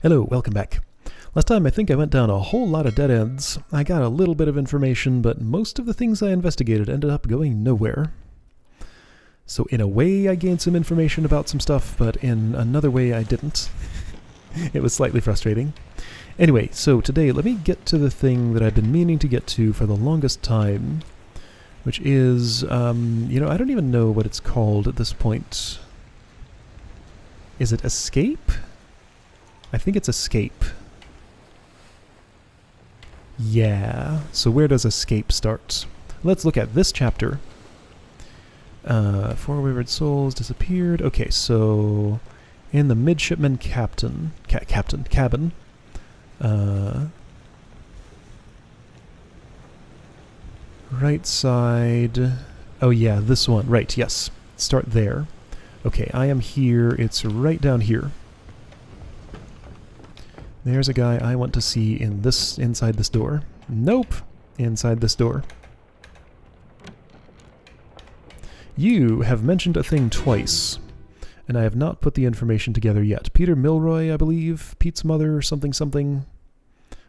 Hello, welcome back. Last time I think I went down a whole lot of dead ends. I got a little bit of information, but most of the things I investigated ended up going nowhere. So in a way I gained some information about some stuff, but in another way I didn't. It was slightly frustrating. Anyway, so today let me get to the thing that I've been meaning to get to for the longest time, which is, I don't even know what it's called at this point. Is it Escape? I think it's Escape. Yeah, so where does Escape start? Let's look at this chapter. Four wayward souls disappeared. Okay, so in the midshipman cabin. Right side. Oh yeah, this one. Right, yes. Start there. Okay, I am here. It's right down here. There's a guy I want to see inside this door. Nope. Inside this door. You have mentioned a thing twice, and I have not put the information together yet. Peter Milroy, I believe. Pete's mother, something.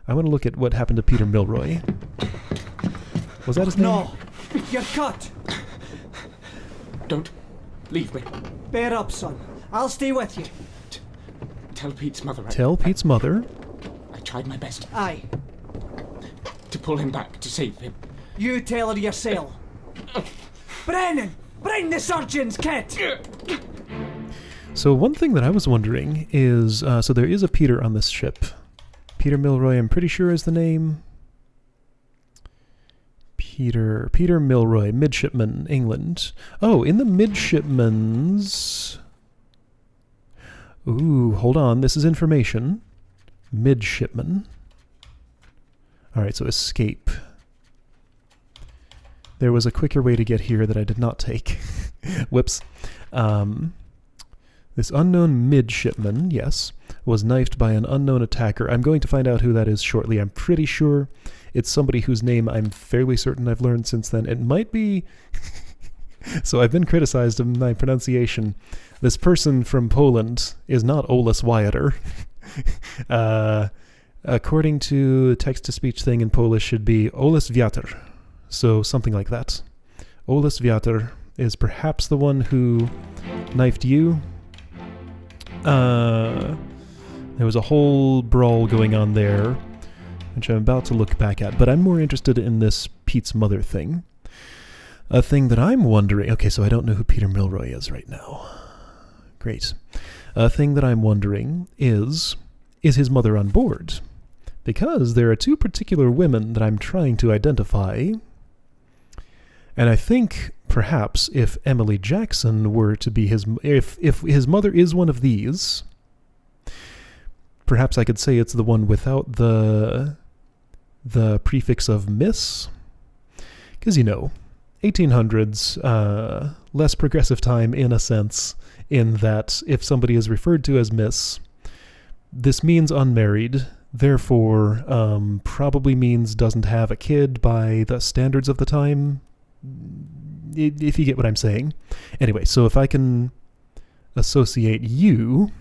I want to look at what happened to Peter Milroy. Was that his name? No! You're cut! Don't leave me. Bear up, son. I'll stay with you. Tell Pete's mother. Tell Pete's mother. I tried my best Aye. to pull him back, to save him. You tell her yourself. Brennan! Bring the surgeon's kit! So one thing that I was wondering is, so there is a Peter on this ship. Peter Milroy, I'm pretty sure is the name. Peter Milroy, midshipman, England. Oh, in the midshipman's... Ooh, hold on, this is information. Midshipman. Alright, so Escape. There was a quicker way to get here that I did not take. Whoops. This unknown midshipman, yes, was knifed by an unknown attacker. I'm going to find out who that is shortly. I'm pretty sure it's somebody whose name I'm fairly certain I've learned since then. It might be... So I've been criticized of my pronunciation. This person from Poland is not Oles Wyatter. According to the text-to-speech thing in Polish, should be Oles Wiater. So something like that. Oles Wiater is perhaps the one who knifed you. There was a whole brawl going on there, which I'm about to look back at, but I'm more interested in this Pete's mother thing. A thing that I'm wondering... Okay, so I don't know who Peter Milroy is right now. Great. A thing that I'm wondering is his mother on board? Because there are two particular women that I'm trying to identify, and I think perhaps if Emily Jackson were to be if his mother is one of these, perhaps I could say it's the one without the prefix of Miss, because 1800s, less progressive time in a sense, in that if somebody is referred to as Miss, this means unmarried, therefore probably means doesn't have a kid by the standards of the time, if you get what I'm saying. Anyway, so if I can associate you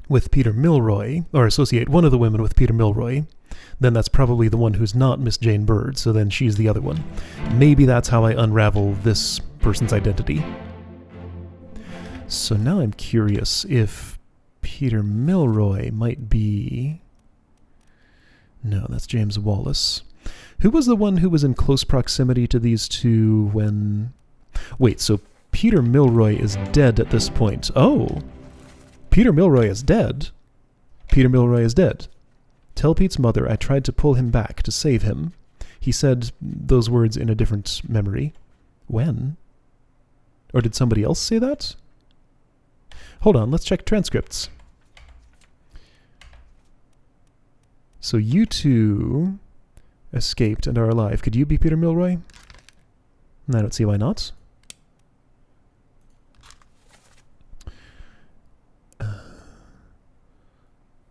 with Peter Milroy, or associate one of the women with Peter Milroy, then that's probably the one who's not Miss Jane Bird, so then she's the other one. Maybe that's how I unravel this person's identity. So now I'm curious if Peter Milroy might be... No, that's James Wallace. Who was the one who was in close proximity to these two when... Wait, so Peter Milroy is dead at this point. Oh! Peter Milroy is dead? Peter Milroy is dead. Tell Pete's mother I tried to pull him back to save him. He said those words in a different memory. When? Or did somebody else say that? Hold on, let's check transcripts. So you two escaped and are alive. Could you be Peter Milroy? I don't see why not.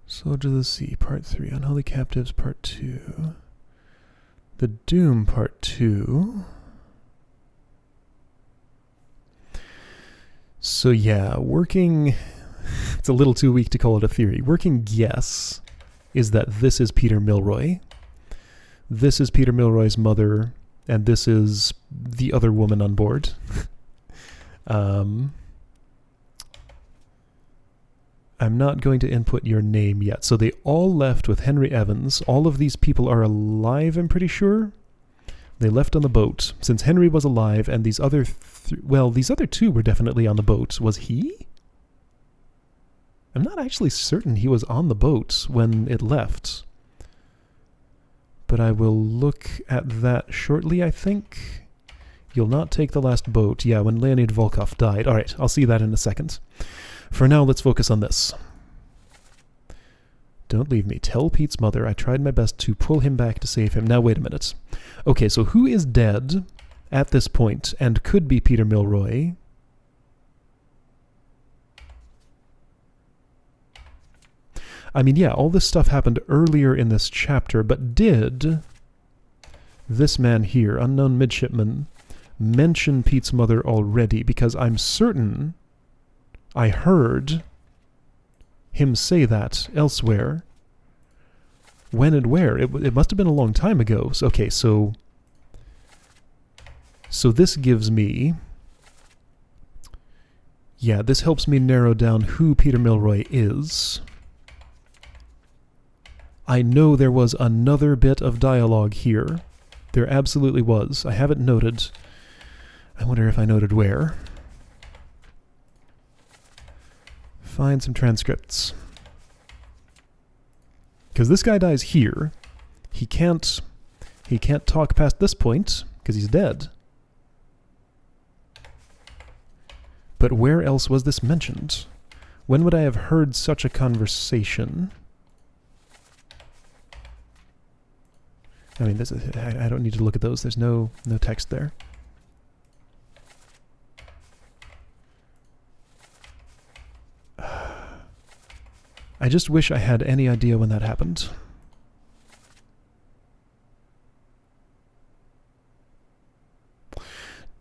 Soldier of the Sea, Part 3. Unholy Captives, Part 2. The Doom, Part 2. So yeah, working... It's a little too weak to call it a theory. Working guess is that this is Peter Milroy. This is Peter Milroy's mother, and this is the other woman on board. I'm not going to input your name yet. So they all left with Henry Evans. All of these people are alive, I'm pretty sure. They left on the boat. Since Henry was alive and these other... these other two were definitely on the boat. Was he? I'm not actually certain he was on the boat when it left. But I will look at that shortly, I think. You'll not take the last boat. Yeah, when Leonid Volkov died. Alright, I'll see that in a second. For now, let's focus on this. Don't leave me. Tell Pete's mother I tried my best to pull him back to save him. Now, wait a minute. Okay, so who is dead at this point and could be Peter Milroy? I mean, yeah, all this stuff happened earlier in this chapter, but did this man here, unknown midshipman, mention Pete's mother already? Because I'm certain I heard him say that elsewhere. When and where? It must have been a long time ago. So, okay, so this gives me... Yeah, this helps me narrow down who Peter Milroy is. I know there was another bit of dialogue here. There absolutely was. I have it noted. I wonder if I noted where. Find some transcripts. Because this guy dies here. He can't talk past this point, because he's dead. But where else was this mentioned? When would I have heard such a conversation? I mean, this is, I don't need to look at those. There's no text there. I just wish I had any idea when that happened.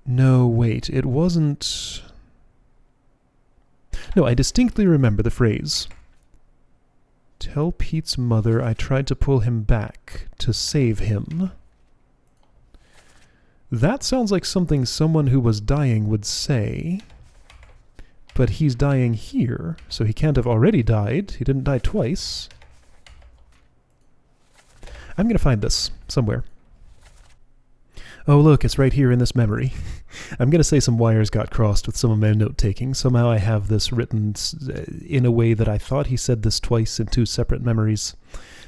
No, wait, it wasn't... No, I distinctly remember the phrase. Tell Pete's mother I tried to pull him back to save him. That sounds like something someone who was dying would say. But he's dying here, so he can't have already died. He didn't die twice. I'm going to find this somewhere. Oh, look, it's right here in this memory. I'm going to say some wires got crossed with some of my note-taking. Somehow I have this written in a way that I thought he said this twice in two separate memories.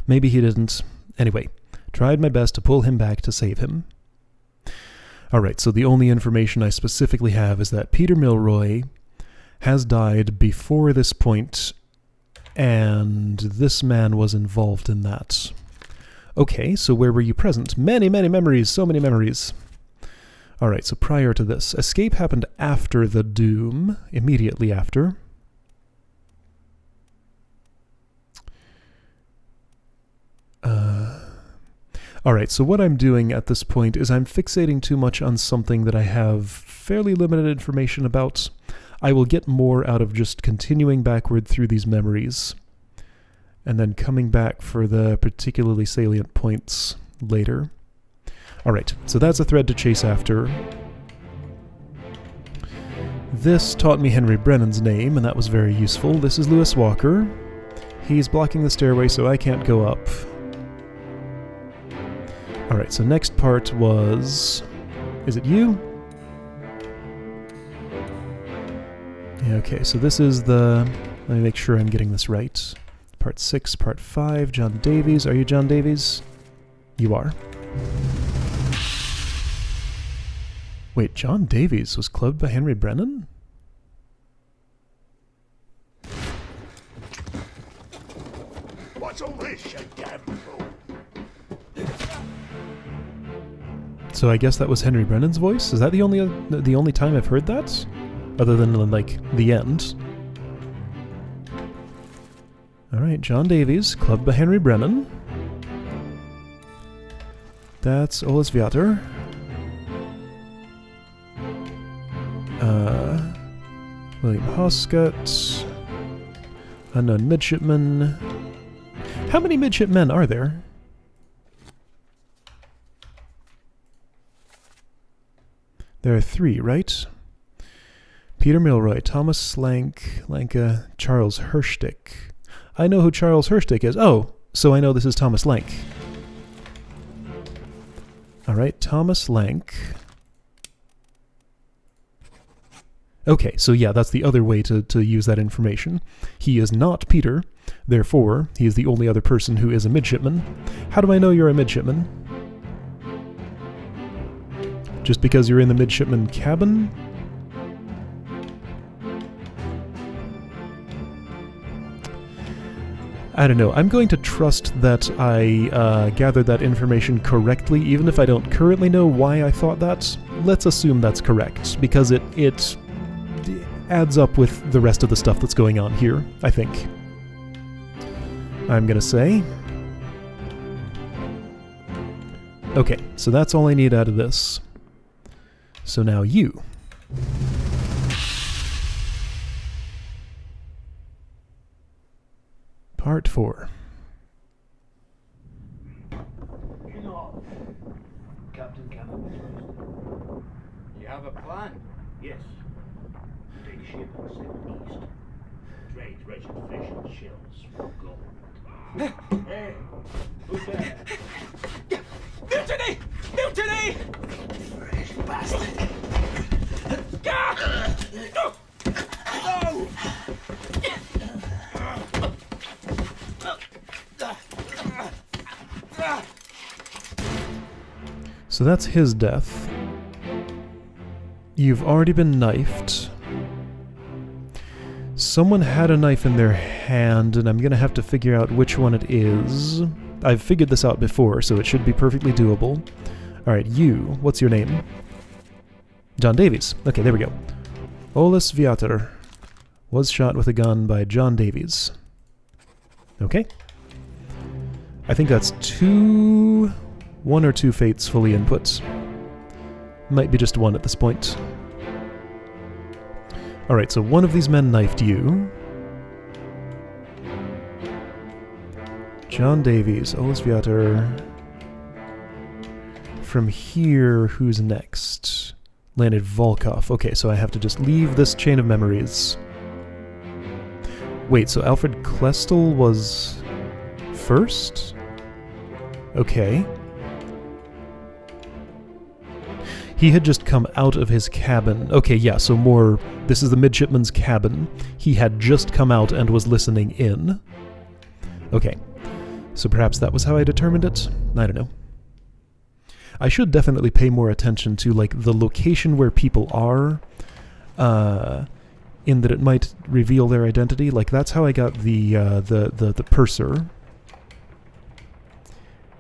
Maybe he didn't. Anyway, tried my best to pull him back to save him. Alright, so the only information I specifically have is that Peter Milroy has died before this point, and this man was involved in that. Okay, so where were you present? Many, many memories, so many memories. Alright, so prior to this, escape happened after the doom, immediately after. Alright, so what I'm doing at this point is I'm fixating too much on something that I have fairly limited information about. I will get more out of just continuing backward through these memories, and then coming back for the particularly salient points later. Alright, so that's a thread to chase after. This taught me Henry Brennan's name, and that was very useful. This is Lewis Walker. He's blocking the stairway, so I can't go up. Alright, so next part was... Is it you? Yeah, okay, so this is the... Let me make sure I'm getting this right. Part 6, Part 5, John Davies. Are you John Davies? You are. Wait, John Davies was clubbed by Henry Brennan? What's all this, you damn fool? So I guess that was Henry Brennan's voice? Is that the only time I've heard that? Other than, like, the end? Alright, John Davies, clubbed by Henry Brennan. That's Olas Vyatar. William Hoscott. Unknown midshipman. How many midshipmen are there? There are 3, right? Peter Milroy, Thomas Lanka, Charles Herstick. I know who Charles Herstick is. Oh, so I know this is Thomas Lank. Alright, Thomas Lank. Okay, so yeah, that's the other way to use that information. He is not Peter, therefore, he is the only other person who is a midshipman. How do I know you're a midshipman? Just because you're in the midshipman cabin? I don't know. I'm going to trust that I gathered that information correctly, even if I don't currently know why I thought that. Let's assume that's correct, because it adds up with the rest of the stuff that's going on here, I think. I'm gonna say. Okay, so that's all I need out of this. So now you. Part 4. You know, Captain Cameron. You have a plan? Yes. Take ship and sail east. Trade wretched fish and shells for gold. Hey, who's there? Mutiny! Mutiny! Fresh bastard. No! So that's his death. You've already been knifed. Someone had a knife in their hand, and I'm gonna have to figure out which one it is. I've figured this out before, so it should be perfectly doable. Alright, you. What's your name? John Davies. Okay, there we go. Olus Viator was shot with a gun by John Davies. Okay. I think that's 1 or 2 fates fully input. Might be just 1 at this point. Alright, so one of these men knifed you. John Davies, Olus Viator. From here, who's next? Leonid Volkov. Okay, so I have to just leave this chain of memories. Wait, so Alfred Klestel was first? Okay. He had just come out of his cabin. Okay, yeah, so more... This is the midshipman's cabin. He had just come out and was listening in. Okay. So perhaps that was how I determined it? I don't know. I should definitely pay more attention to, like, the location where people are, in that it might reveal their identity. Like, that's how I got the purser.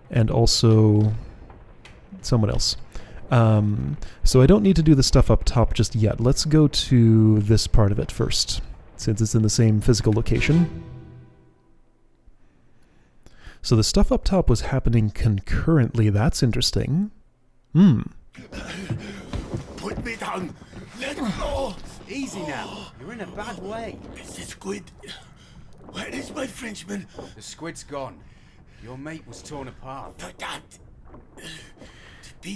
And also someone else. So I don't need to do the stuff up top just yet. Let's go to this part of it first, since it's in the same physical location. So the stuff up top was happening concurrently. That's interesting. Put me down. Let go. Easy now. You're in a bad way. It's the squid. Where is my Frenchman? The squid's gone. Your mate was torn apart. The dad.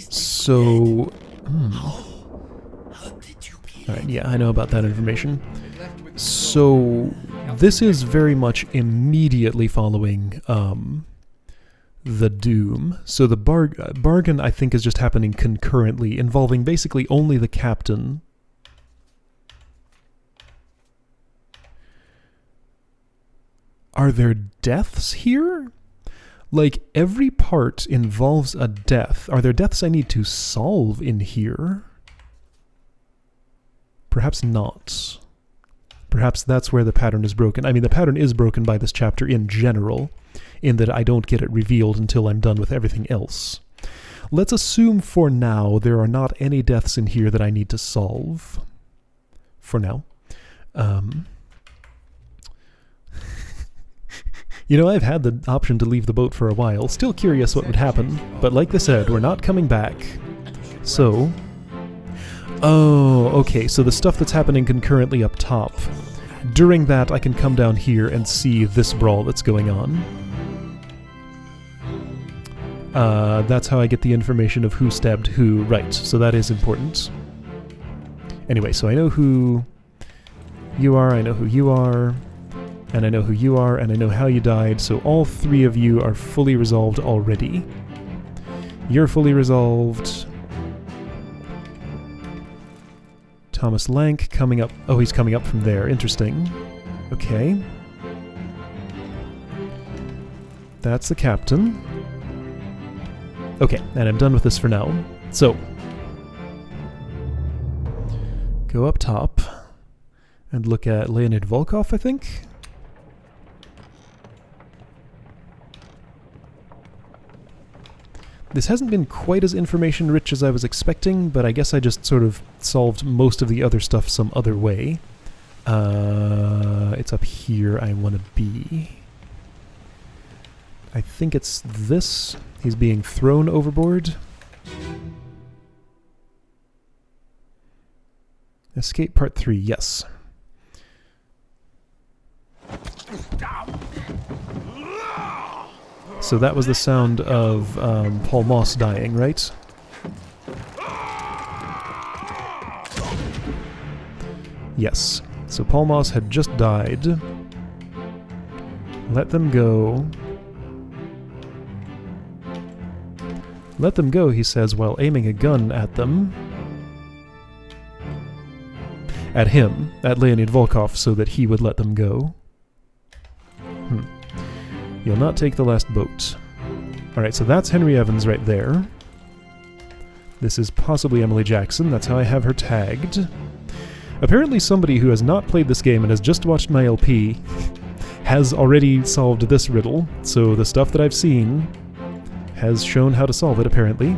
So... How did you kill Alright, yeah, I know about that information. So, this is very much immediately following the Doom. So the bargain, I think, is just happening concurrently, involving basically only the captain. Are there deaths here? Like, every part involves a death. Are there deaths I need to solve in here? Perhaps not. Perhaps that's where the pattern is broken. I mean, the pattern is broken by this chapter in general, in that I don't get it revealed until I'm done with everything else. Let's assume for now there are not any deaths in here that I need to solve. For now. You know, I've had the option to leave the boat for a while, still curious what would happen, but like I said, we're not coming back. So... Oh, okay, so the stuff that's happening concurrently up top. During that, I can come down here and see this brawl that's going on. That's how I get the information of who stabbed who. Right, so that is important. Anyway, so I know who you are, I know who you are, and I know who you are, and I know how you died, so all three of you are fully resolved already. You're fully resolved. Thomas Lank coming up. Oh, he's coming up from there. Interesting. Okay. That's the captain. Okay, and I'm done with this for now. So, go up top and look at Leonid Volkov, I think. This hasn't been quite as information-rich as I was expecting, but I guess I just sort of solved most of the other stuff some other way. It's up here I want to be. I think it's this. He's being thrown overboard. Escape Part 3, yes. So that was the sound of Paul Moss dying, right? Yes. So Paul Moss had just died. Let them go. Let them go, he says, while aiming a gun at them. At him, at Leonid Volkov, so that he would let them go. You'll not take the last boat. Alright, so that's Henry Evans right there. This is possibly Emily Jackson, that's how I have her tagged. Apparently somebody who has not played this game and has just watched my LP has already solved this riddle, so the stuff that I've seen has shown how to solve it, apparently.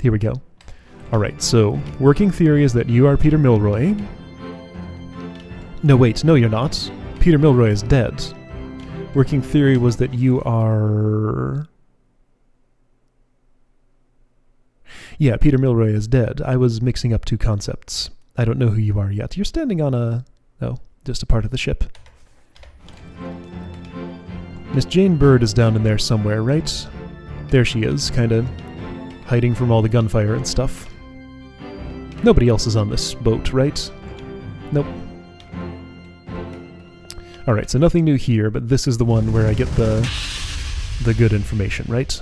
Here we go. Alright, so, working theory is that you are Peter Milroy. No, wait, no you're not. Peter Milroy is dead. Working theory was that you are... Yeah, Peter Milroy is dead. I was mixing up two concepts. I don't know who you are yet. You're standing on a... Oh, just a part of the ship. Miss Jane Bird is down in there somewhere, right? There she is, kinda hiding from all the gunfire and stuff. Nobody else is on this boat, right? Nope. Alright, so nothing new here, but this is the one where I get the good information, right?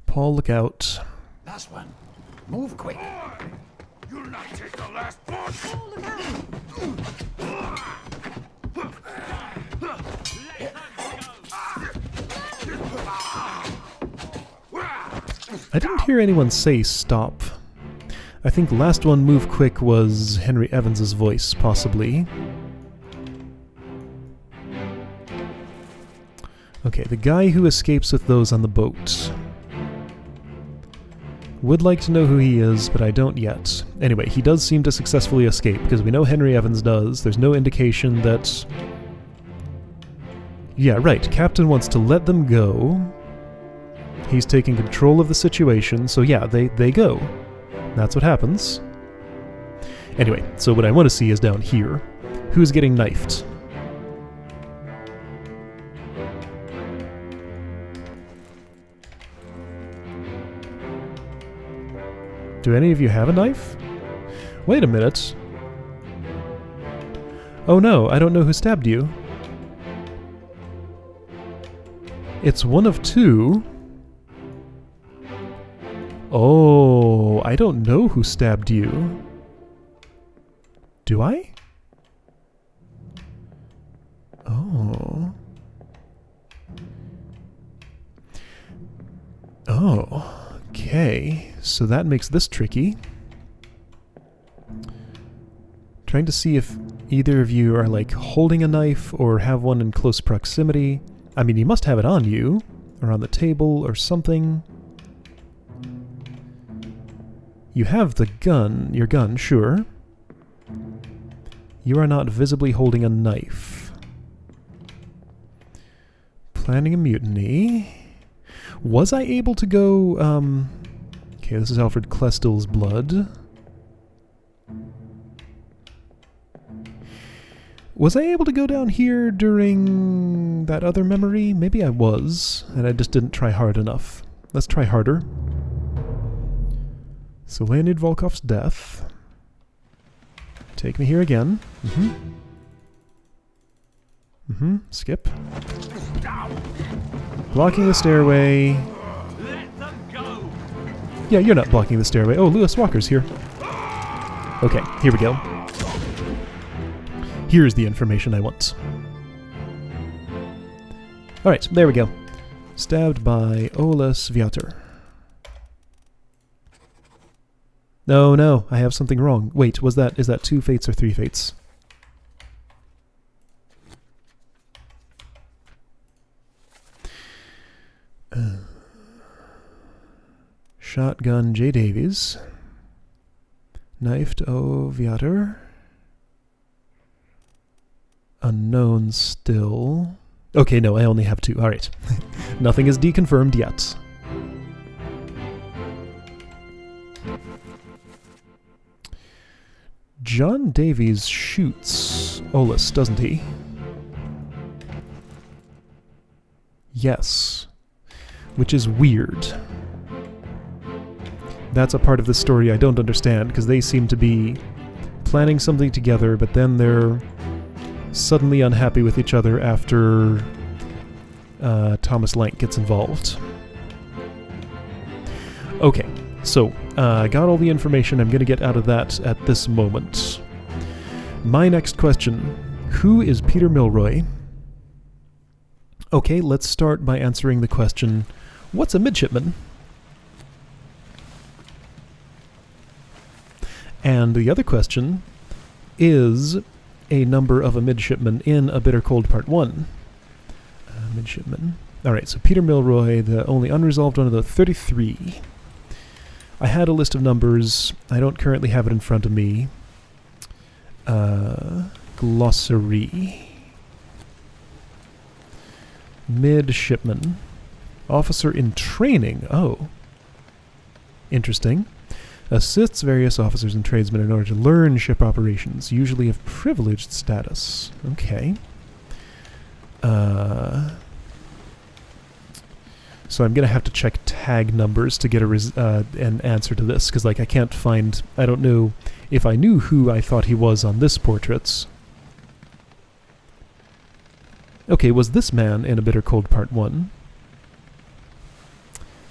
Paul, look out. Last one. Move quick. You'll not take the last boat! Oh, look out! I didn't hear anyone say stop. I think last one, move quick, was Henry Evans's voice, possibly. Okay, the guy who escapes with those on the boat. Would like to know who he is, but I don't yet. Anyway, he does seem to successfully escape, because we know Henry Evans does. There's no indication that... Yeah, right, Captain wants to let them go. He's taking control of the situation, so yeah, they go. That's what happens. Anyway, so what I want to see is down here. Who's getting knifed? Do any of you have a knife? Wait a minute. Oh no, I don't know who stabbed you. It's one of two. Oh, I don't know who stabbed you. Do I? Oh. Oh, okay. So that makes this tricky. Trying to see if either of you are like holding a knife or have one in close proximity. I mean, you must have it on you, or on the table, or something. You have the gun, your gun, sure. You are not visibly holding a knife. Planning a mutiny. Was I able to go, Okay, this is Alfred Klestel's blood. Was I able to go down here during that other memory? Maybe I was, and I just didn't try hard enough. Let's try harder. So Leonid Volkov's death. Take me here again. Skip. Blocking the stairway. Let them go! Yeah, you're not blocking the stairway. Oh, Lewis Walker's here. Okay, here we go. Here's the information I want. Alright, there we go. Stabbed by Ola Sviater. No, I have something wrong. Wait, is that 2 fates or 3 fates? Shotgun J. Davies. Knifed O. Viator. Unknown still. Okay, no, I only have 2. Alright. Nothing is deconfirmed yet. John Davies shoots Olus, doesn't he? Yes. Which is weird. That's a part of the story I don't understand, because they seem to be planning something together, but then they're suddenly unhappy with each other after Thomas Lank gets involved. Okay, so I got all the information I'm going to get out of that at this moment. My next question, who is Peter Milroy? Okay, let's start by answering the question, what's a midshipman? And the other question is a number of a midshipman in A Bitter Cold Part 1. Midshipman. Alright, so Peter Milroy, the only unresolved one of the 33. I had a list of numbers. I don't currently have it in front of me. Glossary. Midshipman. Officer in training. Oh. Interesting. Assists various officers and tradesmen in order to learn ship operations, usually of privileged status. Okay. So I'm going to have to check tag numbers to get an answer to this, because like I can't find... I don't know if I knew who I thought he was on this portraits. Okay, was this man in A Bitter Cold Part 1?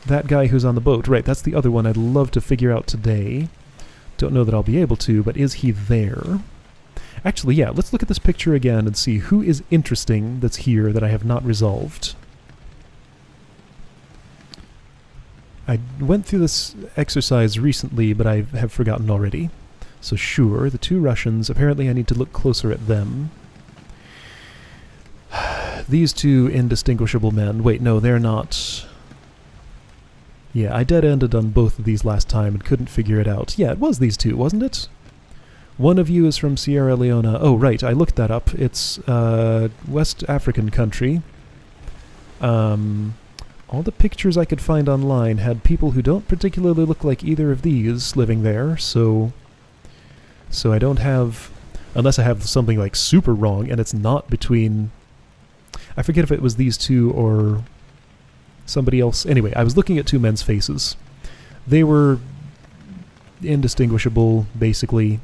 That guy who's on the boat. Right, that's the other one I'd love to figure out today. Don't know that I'll be able to, but is he there? Actually, yeah, let's look at this picture again and see who is interesting that's here that I have not resolved. I went through this exercise recently, but I have forgotten already. So sure, the 2 Russians. Apparently I need to look closer at them. These 2 indistinguishable men. Wait, no, they're not... Yeah, I dead-ended on both of these last time and couldn't figure it out. Yeah, it was these 2, wasn't it? One of you is from Sierra Leone. Oh, right, I looked that up. It's West African country. All the pictures I could find online had people who don't particularly look like either of these living there, so I don't have... Unless I have something like super wrong and it's not between... I forget if it was these 2 or... somebody else. Anyway, I was looking at 2 men's faces. They were indistinguishable, basically.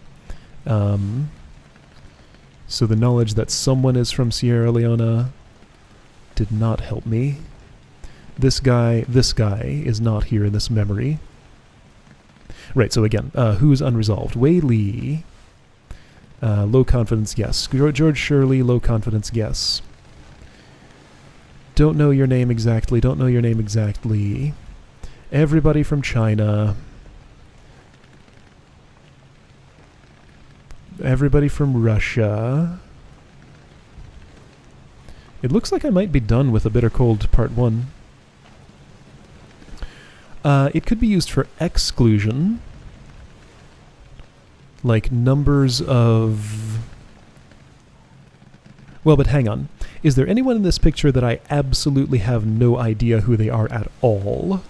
So the knowledge that someone is from Sierra Leone did not help me. This guy is not here in this memory. Right, so again, who's unresolved? Wei Li. Low confidence, yes. George Shirley, low confidence, yes. Don't know your name exactly, don't know your name exactly. Everybody from China. Everybody from Russia. It looks like I might be done with A Bitter Cold Part 1. It could be used for exclusion. Like numbers of... Well, but hang on. Is there anyone in this picture that I absolutely have no idea who they are at all?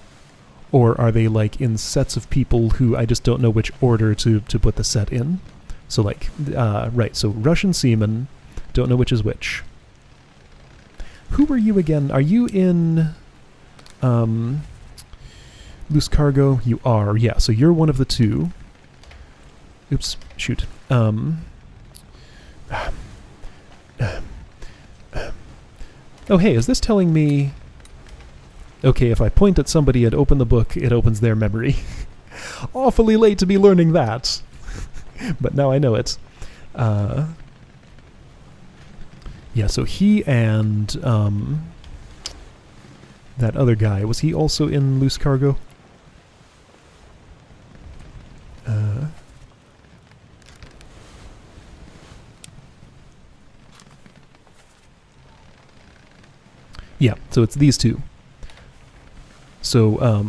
Or are they like in sets of people who I just don't know which order to put the set in? So like, right, so Russian seaman, Don't know which is which. Who are you again? Are you in loose cargo? You are, yeah. So you're one of the two. Oops, shoot. Oh, hey, is this telling me... Okay, if I point at somebody and open the book, it opens their memory. Awfully late to be learning that. But now I know it. Yeah, so he and that other guy, was he also in loose cargo? Yeah, so it's these two. So,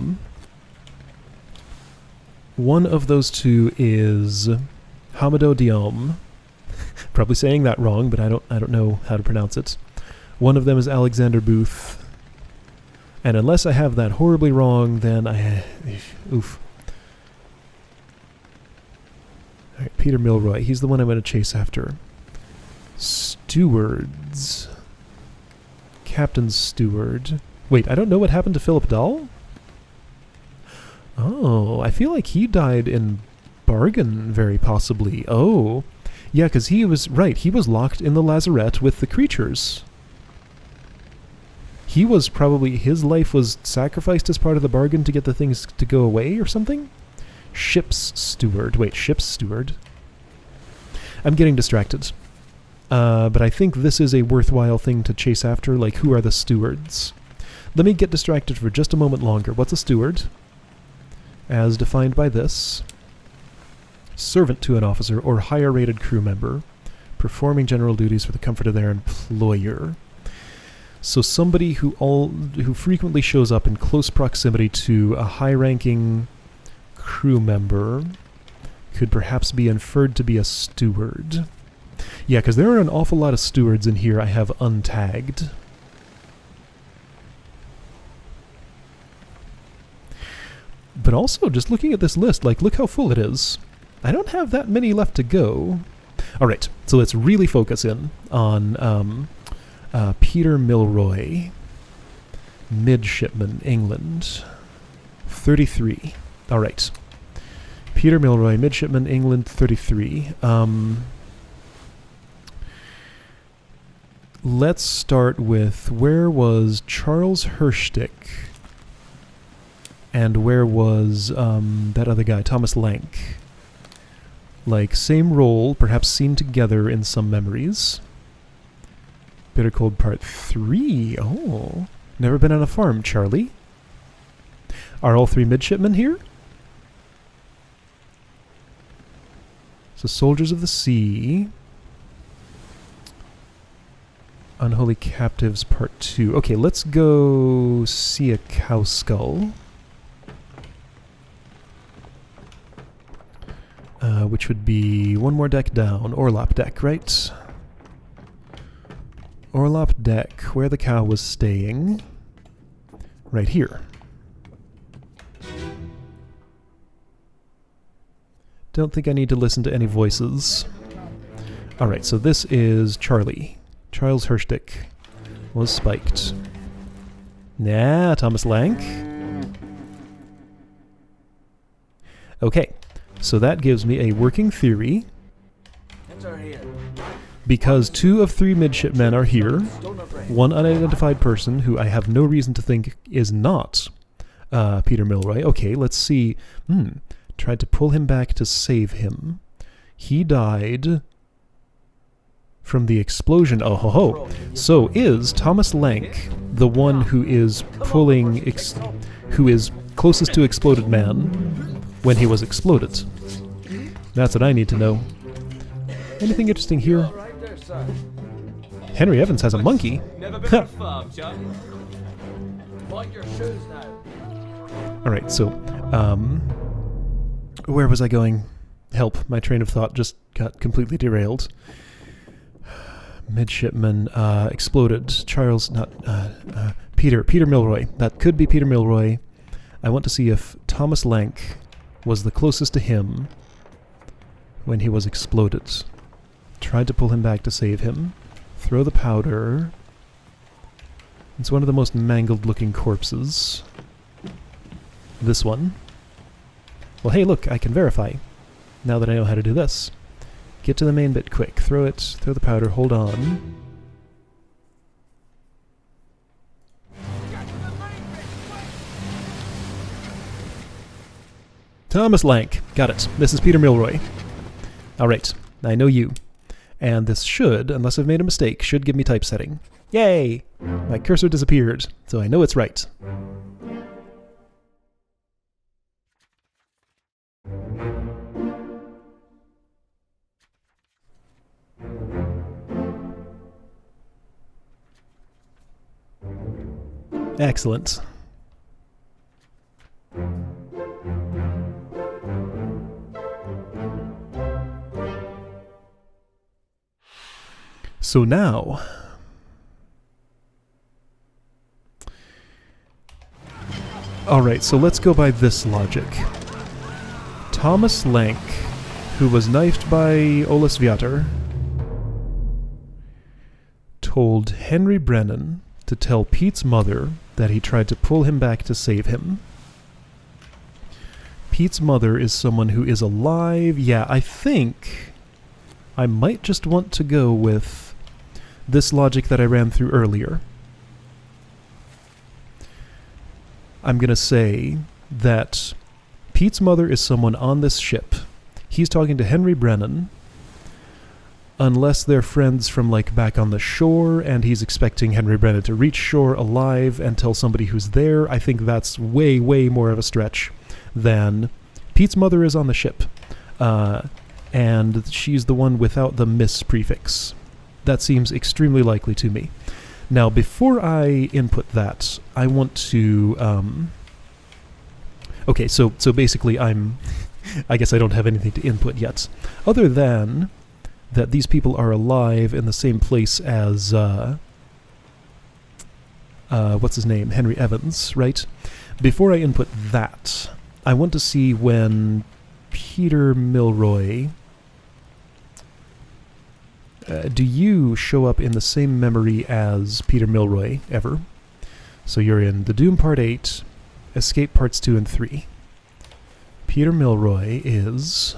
one of those two is Hamado Diom. Probably saying that wrong, but I don't know how to pronounce it. One of them is Alexander Booth. And unless I have that horribly wrong, then oof. Alright, Peter Milroy. He's the one I'm going to chase after. Stewards. Captain Steward. Wait, I don't know what happened to Philip Dahl? Oh, I feel like he died in Bargain, very possibly. Oh, yeah, because he was, right, he was locked in the lazarette with the creatures. He was probably, his life was sacrificed as part of the bargain to get the things to go away or something? Ship's Steward. Wait, Ship's Steward? I'm getting distracted. But I think this is a worthwhile thing to chase after, like, who are the stewards? Let me get distracted for just a moment longer. What's a steward? As defined by this. Servant to an officer or higher-rated crew member, performing general duties for the comfort of their employer. So somebody who frequently shows up in close proximity to a high-ranking crew member could perhaps be inferred to be a steward. Yeah, because there are an awful lot of stewards in here I have untagged. But also, just looking at this list, like, look how full it is. I don't have that many left to go. Alright, so let's really focus in on Peter Milroy, midshipman, England, 33. Alright. Peter Milroy, midshipman, England, 33. Let's start with, where was Charles Hirschtick? And where was that other guy, Thomas Lank? Like, same role, perhaps seen together in some memories. Bitter Cold Part 3. Oh, never been on a farm, Charlie. Are all three midshipmen here? So, Soldiers of the Sea. Unholy Captives Part 2. Okay, let's go see a cow skull. Which would be one more deck down. Orlop deck, right? Orlop deck, where the cow was staying. Right here. Don't think I need to listen to any voices. Alright, so this is Charlie. Charles Hirschtick was spiked. Nah, Thomas Lank. Okay, so that gives me a working theory. Because 2 of 3 midshipmen are here, one unidentified person who I have no reason to think is not Peter Milroy. Okay, let's see. Tried to pull him back to save him. He died from the explosion. Oh ho ho. So is Thomas Lank the one who is pulling, who is closest to Exploded Man when he was exploded? That's what I need to know. Anything interesting here? Henry Evans has a monkey. Alright, so, where was I going? Help, my train of thought just got completely derailed. Midshipman, exploded. Charles, not, Peter Milroy. That could be Peter Milroy. I want to see if Thomas Lank was the closest to him when he was exploded. Tried to pull him back to save him. Throw the powder. It's one of the most mangled looking corpses. This one. Well, hey, look, I can verify. Now that I know how to do this. Get to the main bit quick. Throw it. Throw the powder. Hold on. Thomas Lank. Got it. This is Peter Milroy. Alright. I know you. And this should, unless I've made a mistake, should give me typesetting. Yay! My cursor disappeared, so I know it's right. Excellent. So now, alright, so let's go by this logic. Thomas Lank, who was knifed by Olas Viator, told Henry Brennan to tell Pete's mother that he tried to pull him back to save him. Pete's mother is someone who is alive. Yeah, I think I might just want to go with this logic that I ran through earlier. I'm going to say that Pete's mother is someone on this ship. He's talking to Henry Brennan, unless they're friends from, like, back on the shore, and he's expecting Henry Brennan to reach shore alive and tell somebody who's there. I think that's way, way more of a stretch than Pete's mother is on the ship. And she's the one without the miss prefix. That seems extremely likely to me. Now, before I input that, I want to... okay, so basically I guess I don't have anything to input yet. Other than that these people are alive in the same place as... what's his name? Henry Evans, right? Before I input that, I want to see when Peter Milroy... do you show up in the same memory as Peter Milroy ever? So you're in The Doom Part 8, Escape Parts 2 and 3. Peter Milroy is...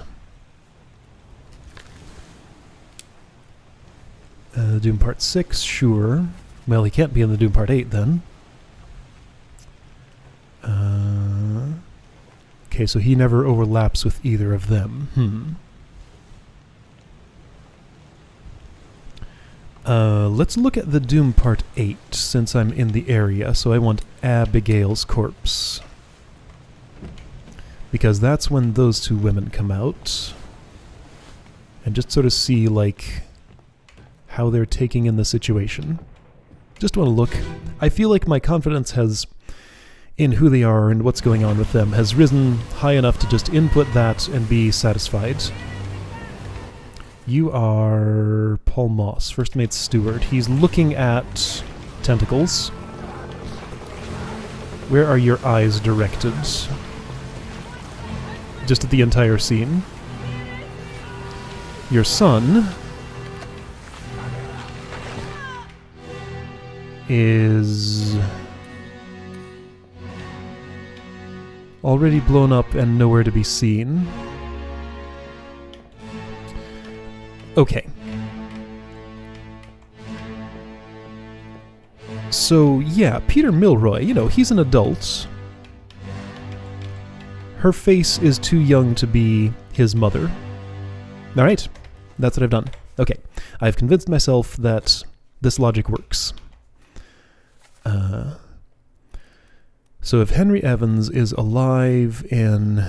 Doom Part 6, sure. Well, he can't be in The Doom Part 8 then. Okay, so he never overlaps with either of them. Let's look at the Doom Part 8, since I'm in the area, so I want Abigail's corpse. Because that's when those two women come out. And just sort of see, like, how they're taking in the situation. Just want to look. I feel like my confidence has, in who they are and what's going on with them, has risen high enough to just input that and be satisfied. You are Paul Moss, First Mate Steward. He's looking at tentacles. Where are your eyes directed? Just at the entire scene. Your son is already blown up and nowhere to be seen. Okay. So, yeah, Peter Milroy, you know, he's an adult. Her face is too young to be his mother. Alright, that's what I've done. Okay, I've convinced myself that this logic works. So if Henry Evans is alive in...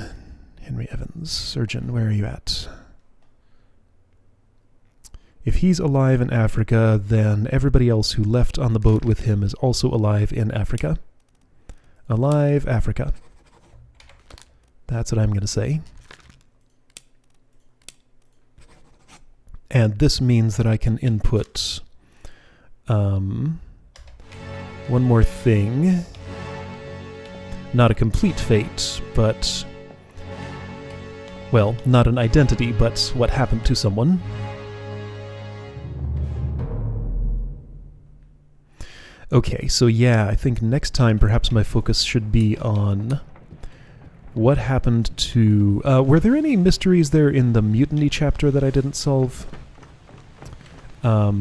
Henry Evans, surgeon, where are you at? If he's alive in Africa, then everybody else who left on the boat with him is also alive in Africa. Alive, Africa. That's what I'm going to say. And this means that I can input one more thing. Not a complete fate, but... well, not an identity, but what happened to someone. Okay, so yeah, I think next time perhaps my focus should be on what happened to... were there any mysteries there in the mutiny chapter that I didn't solve? Yeah,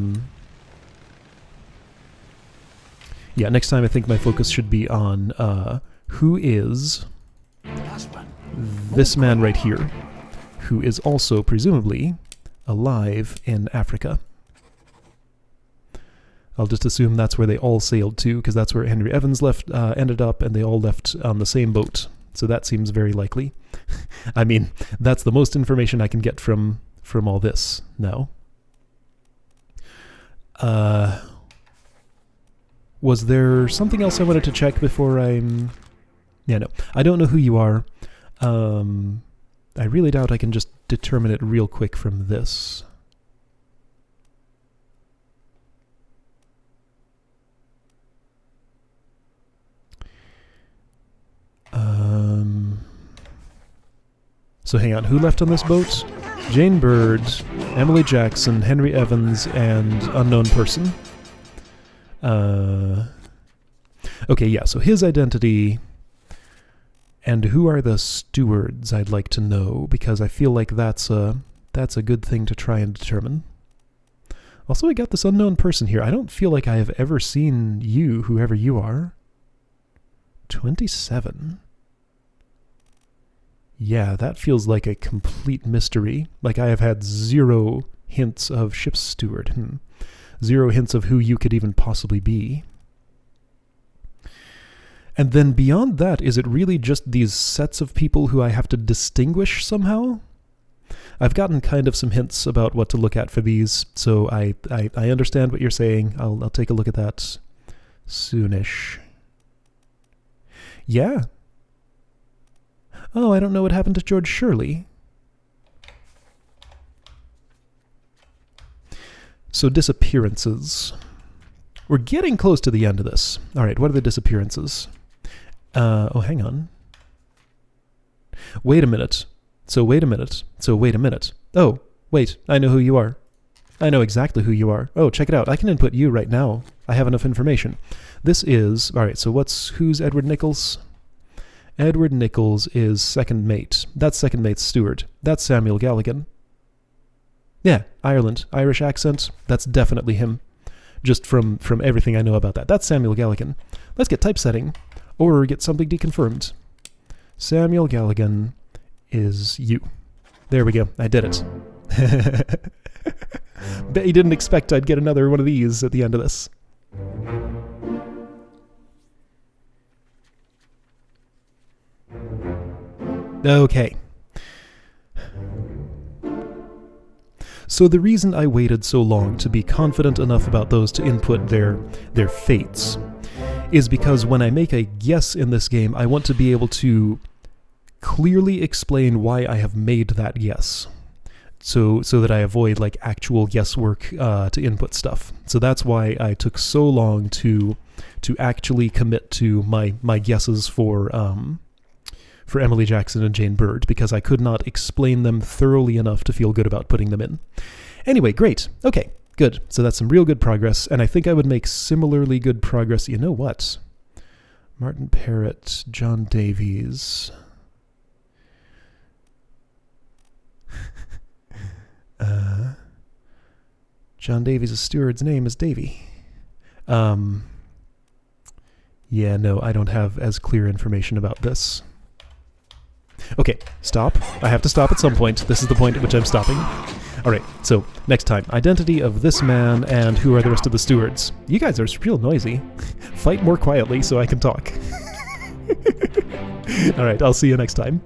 next time I think my focus should be on who is this man right here, who is also presumably alive in Africa. I'll just assume that's where they all sailed to, because that's where Henry Evans ended up, and they all left on the same boat. So that seems very likely. I mean, that's the most information I can get from all this now. Was there something else I wanted to check before I'm... Yeah, no. I don't know who you are. I really doubt I can just determine it real quick from this. So hang on, who left on this boat? Jane Bird, Emily Jackson, Henry Evans, and unknown person. Okay, yeah, so his identity, and who are the stewards, I'd like to know, because I feel like that's a good thing to try and determine. Also, I got this unknown person here. I don't feel like I have ever seen you, whoever you are. 27. Yeah, that feels like a complete mystery. Like I have had 0 hints of ship's steward. 0 hints of who you could even possibly be. And then beyond that, is it really just these sets of people who I have to distinguish somehow? I've gotten kind of some hints about what to look at for these, so I understand what you're saying. I'll take a look at that soonish. Yeah. Oh, I don't know what happened to George Shirley. So disappearances. We're getting close to the end of this. All right, what are the disappearances? Oh, hang on. Wait a minute. So wait a minute. So wait a minute. Oh, wait, I know who you are. I know exactly who you are. Oh, check it out. I can input you right now. I have enough information. This is... All right, so who's Edward Nichols? Edward Nichols is second mate. That's second mate's steward. That's Samuel Galligan. Yeah, Ireland. Irish accent. That's definitely him. Just from everything I know about that. That's Samuel Galligan. Let's get typesetting. Or get something deconfirmed. Samuel Galligan is you. There we go. I did it. Bet you didn't expect I'd get another one of these at the end of this. Okay. So the reason I waited so long to be confident enough about those to input their fates is because when I make a guess in this game, I want to be able to clearly explain why I have made that guess. So that I avoid like actual guesswork to input stuff. So that's why I took so long to actually commit to my guesses for Emily Jackson and Jane Bird, because I could not explain them thoroughly enough to feel good about putting them in. Anyway, great. Okay, good. So that's some real good progress, and I think I would make similarly good progress. You know what? Martin Parrott, John Davies. John Davies' steward's name is Davy. Yeah, no, I don't have as clear information about this. Okay, stop. I have to stop at some point. This is the point at which I'm stopping. Alright, so, next time. Identity of this man, and who are the rest of the stewards? You guys are real noisy. Fight more quietly so I can talk. Alright, I'll see you next time.